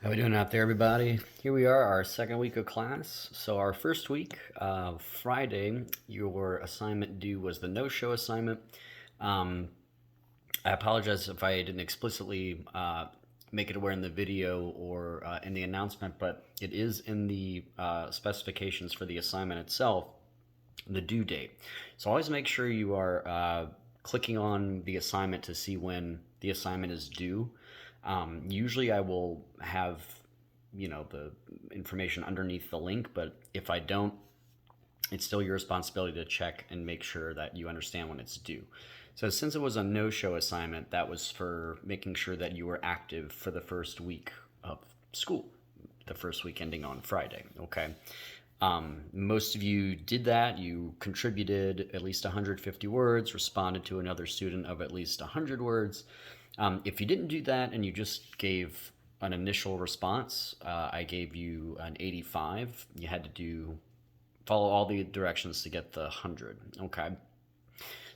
How we doing out there, everybody? Here we are, our second week of class. So our first week, Friday, your assignment due was the no-show assignment. Um, I apologize if I didn't explicitly make it aware in the video or in the announcement, but it is in the specifications for the assignment itself, the due date. So always make sure you are clicking on the assignment to see when the assignment is due. Usually I will have, the information underneath the link, but if I don't, it's still your responsibility to check and make sure that you understand when it's due. So since it was a no-show assignment, that was for making sure that you were active for the first week of school, the first week ending on Friday, okay? Most of you did that. You contributed at least 150 words, responded to another student of at least 100 words. If you didn't do that and you just gave an initial response, I gave you an 85. You had to follow all the directions to get the 100, okay?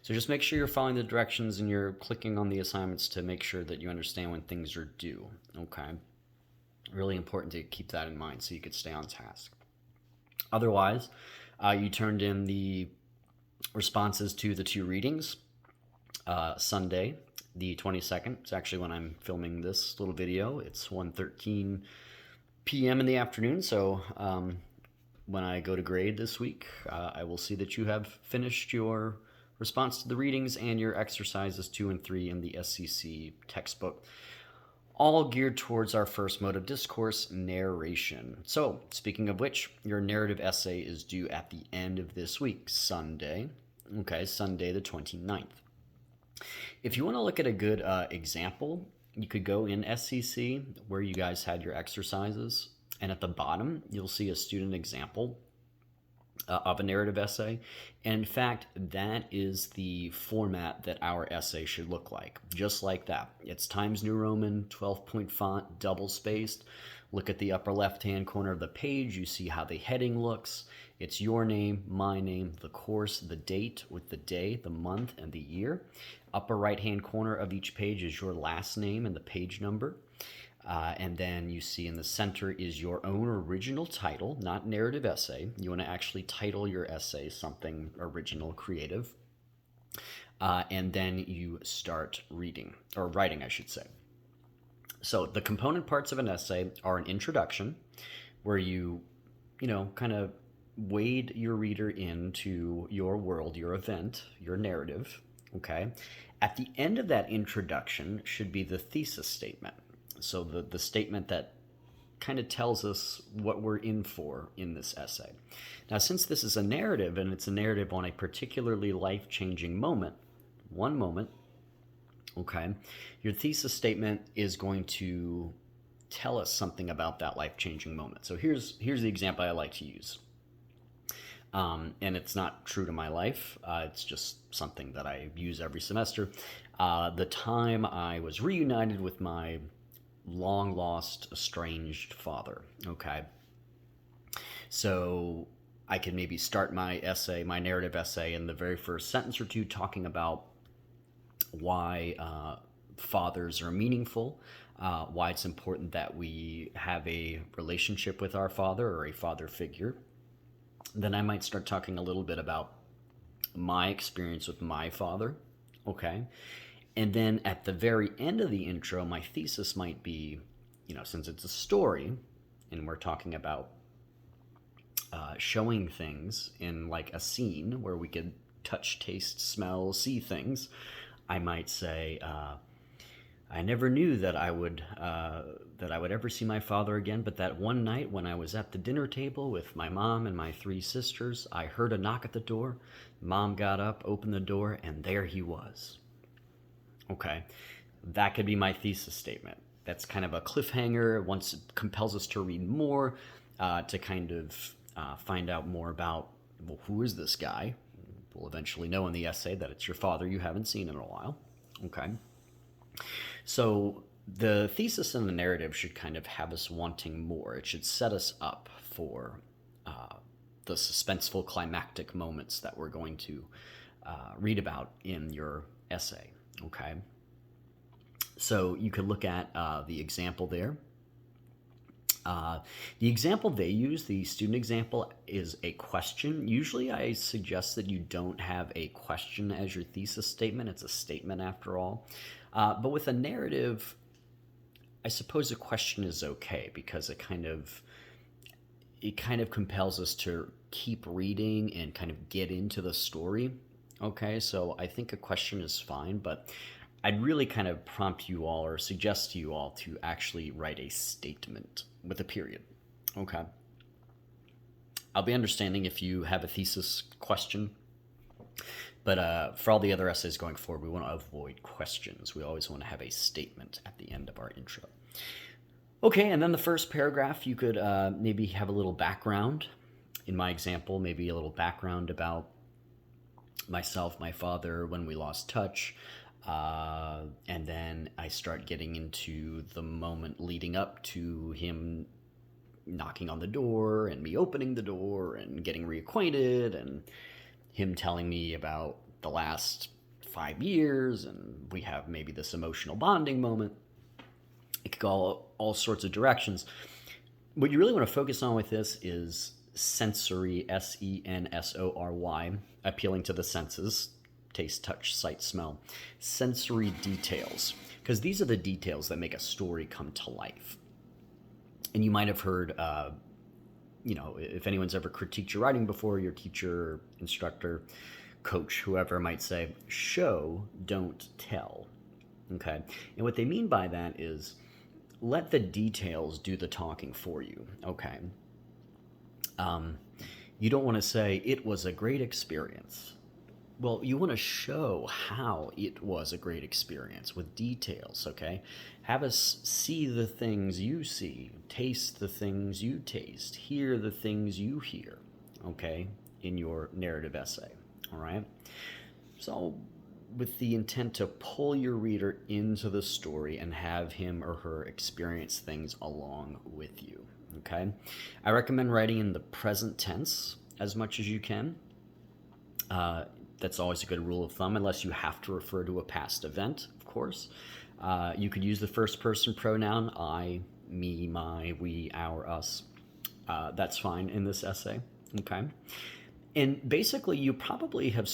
So just make sure you're following the directions and you're clicking on the assignments to make sure that you understand when things are due, okay? Really important to keep that in mind so you could stay on task. Otherwise, you turned in the responses to the two readings. Sunday, the 22nd, it's actually when I'm filming this little video. It's 1:13 p.m. in the afternoon, so when I go to grade this week, I will see that you have finished your response to the readings and your exercises 2 and 3 in the SCC textbook, all geared towards our first mode of discourse, narration. So, speaking of which, your narrative essay is due at the end of this week, Sunday. Okay, Sunday the 29th. If you want to look at a good example, you could go in SCC where you guys had your exercises, and at the bottom, you'll see a student example of a narrative essay. And in fact, that is the format that our essay should look like, just like that. It's Times New Roman, 12-point font, double spaced. Look at the upper left-hand corner of the page. You see how the heading looks. It's your name, my name, the course, the date with the day, the month, and the year. Upper right-hand corner of each page is your last name and the page number. And then you see in the center is your own original title, not narrative essay. You want to actually title your essay something original, creative. And then you start reading, or writing, I should say. So the component parts of an essay are an introduction, where you kind of wade your reader into your world, your event, your narrative, okay? At the end of that introduction should be the thesis statement. So the statement that kind of tells us what we're in for in this essay. Now, since this is a narrative, and it's a narrative on a particularly life-changing moment, one moment, okay, your thesis statement is going to tell us something about that life-changing moment. So here's the example I like to use. And it's not true to my life. It's just something that I use every semester. The time I was reunited with my long-lost, estranged father, okay? So I can maybe start my essay, my narrative essay, in the very first sentence or two talking about why fathers are meaningful, why it's important that we have a relationship with our father or a father figure. Then I might start talking a little bit about my experience with my father, okay? And then at the very end of the intro, my thesis might be, since it's a story and we're talking about showing things in like a scene where we could touch, taste, smell, see things, I might say, I never knew that I would ever see my father again, but that one night when I was at the dinner table with my mom and my 3 sisters, I heard a knock at the door. Mom got up, opened the door, and there he was. Okay, that could be my thesis statement. That's kind of a cliffhanger. Once it compels us to read more, to kind of find out more about, well, who is this guy? We'll eventually know in the essay that it's your father you haven't seen in a while. Okay, so the thesis and the narrative should kind of have us wanting more. It should set us up for the suspenseful climactic moments that we're going to read about in your essay. Okay, so you could look at the example there. Uh, the example they use, the student example, is a question. Usually I suggest that you don't have a question as your thesis statement. It's a statement after all. But with a narrative, I suppose a question is okay because it kind of compels us to keep reading and kind of get into the story. Okay, so I think a question is fine, but I'd really kind of prompt you all or suggest to you all to actually write a statement with a period. Okay. I'll be understanding if you have a thesis question, but for all the other essays going forward, we want to avoid questions. We always want to have a statement at the end of our intro. Okay, and then the first paragraph, you could maybe have a little background. In my example, maybe a little background about myself, my father, when we lost touch. And then I start getting into the moment leading up to him knocking on the door and me opening the door and getting reacquainted and him telling me about the last 5 years, and we have maybe this emotional bonding moment. It could go all sorts of directions. What you really want to focus on with this is sensory, sensory, appealing to the senses, taste, touch, sight, smell, sensory details, because these are the details that make a story come to life. And you might have heard, if anyone's ever critiqued your writing before, your teacher, instructor, coach, whoever might say, show, don't tell. Okay. And what they mean by that is let the details do the talking for you. Okay. You don't want to say it was a great experience. Well, you want to show how it was a great experience with details, okay? Have us see the things you see, taste the things you taste, hear the things you hear, okay, in your narrative essay, all right? So, with the intent to pull your reader into the story and have him or her experience things along with you, okay? I recommend writing in the present tense as much as you can. That's always a good rule of thumb, unless you have to refer to a past event, of course. You could use the first person pronoun, I, me, my, we, our, us. That's fine in this essay, okay? And basically, you probably have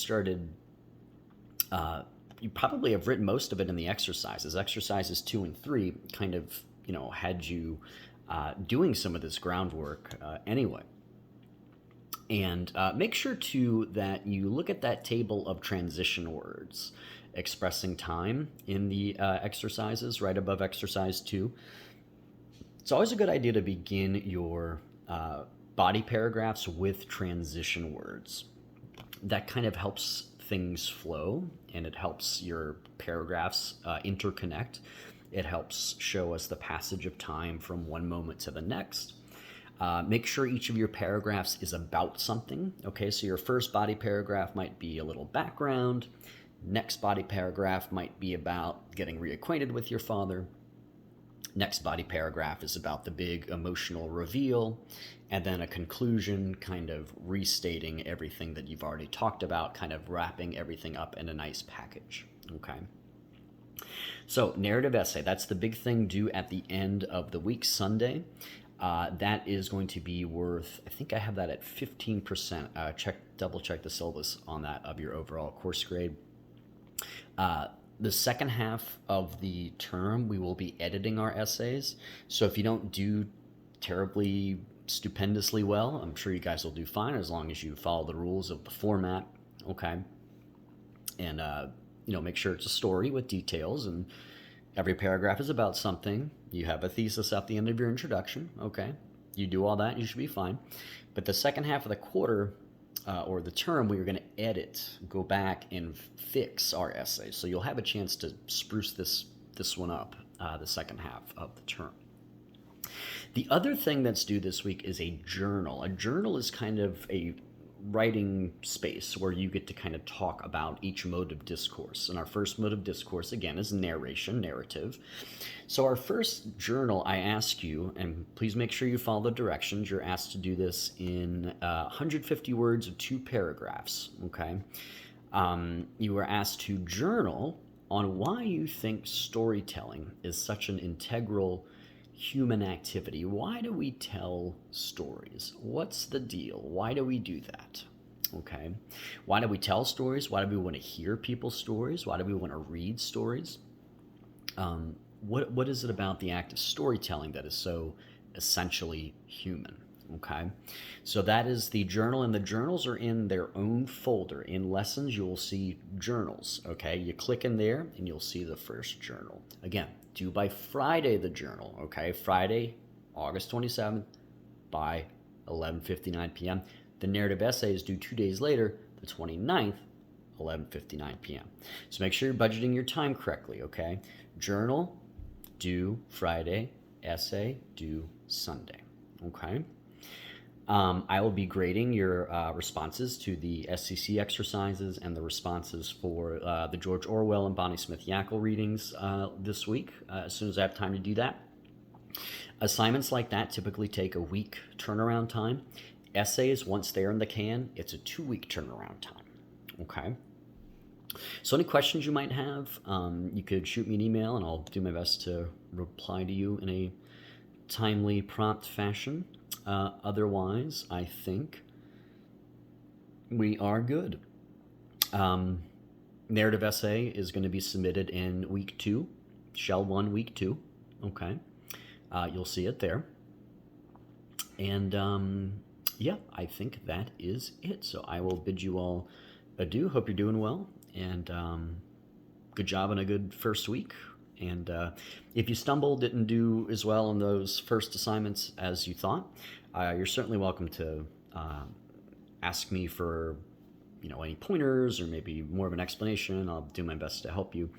written most of it in the exercises. Exercises 2 and 3 kind of, had you doing some of this groundwork anyway. And make sure, too, that you look at that table of transition words expressing time in the exercises right above exercise 2. It's always a good idea to begin your body paragraphs with transition words. That kind of helps things flow, and it helps your paragraphs interconnect. It helps show us the passage of time from one moment to the next. Make sure each of your paragraphs is about something. Okay, so your first body paragraph might be a little background. Next body paragraph might be about getting reacquainted with your father. Next body paragraph is about the big emotional reveal. And then a conclusion, kind of restating everything that you've already talked about, kind of wrapping everything up in a nice package. Okay. So narrative essay, that's the big thing due at the end of the week, Sunday. That is going to be worth, I think I have that at 15%. Double check the syllabus on that of your overall course grade. The second half of the term, we will be editing our essays. So if you don't do terribly stupendously well, I'm sure you guys will do fine as long as you follow the rules of the format. Okay. And, make sure it's a story with details, and every paragraph is about something. You have a thesis at the end of your introduction, okay? You do all that, you should be fine. But the second half of the quarter, or the term, we are going to edit, go back and fix our essay. So you'll have a chance to spruce this one up, the second half of the term. The other thing that's due this week is a journal. A journal is kind of a writing space where you get to kind of talk about each mode of discourse. And our first mode of discourse, again, is narration, narrative. So our first journal, I ask you, and please make sure you follow the directions, you're asked to do this in 150 words of 2 paragraphs, okay? You were asked to journal on why you think storytelling is such an integral human activity. Why do we tell stories? What's the deal? Why do we do that? Okay. Why do we tell stories? Why do we want to hear people's stories? Why do we want to read stories? What is it about the act of storytelling that is so essentially human? Okay, so that is the journal, and the journals are in their own folder. In lessons, you will see journals. Okay, you click in there and you'll see the first journal. Again, due by Friday, the journal. Okay, Friday, August 27th by 11:59 p.m. The narrative essay is due 2 days later, the 29th, 11:59 p.m. So make sure you're budgeting your time correctly. Okay, journal due Friday, essay due Sunday. Okay. I will be grading your responses to the SCC exercises and the responses for the George Orwell and Bonnie Smith Yackle readings this week, as soon as I have time to do that. Assignments like that typically take a week turnaround time. Essays, once they're in the can, it's a 2-week turnaround time. Okay. So any questions you might have, you could shoot me an email and I'll do my best to reply to you in a timely, prompt fashion. Otherwise, I think we are good. Narrative essay is going to be submitted in week 2, Shell 1, week 2. Okay. You'll see it there. And yeah, I think that is it. So I will bid you all adieu. Hope you're doing well. And good job on a good first week. And if you stumbled, didn't do as well on those first assignments as you thought, you're certainly welcome to ask me for any pointers or maybe more of an explanation. I'll do my best to help you.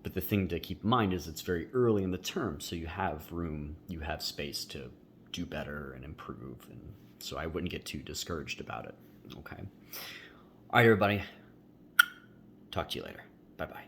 But the thing to keep in mind is it's very early in the term, so you have room, you have space to do better and improve. And so I wouldn't get too discouraged about it. Okay. All right, everybody. Talk to you later. Bye-bye.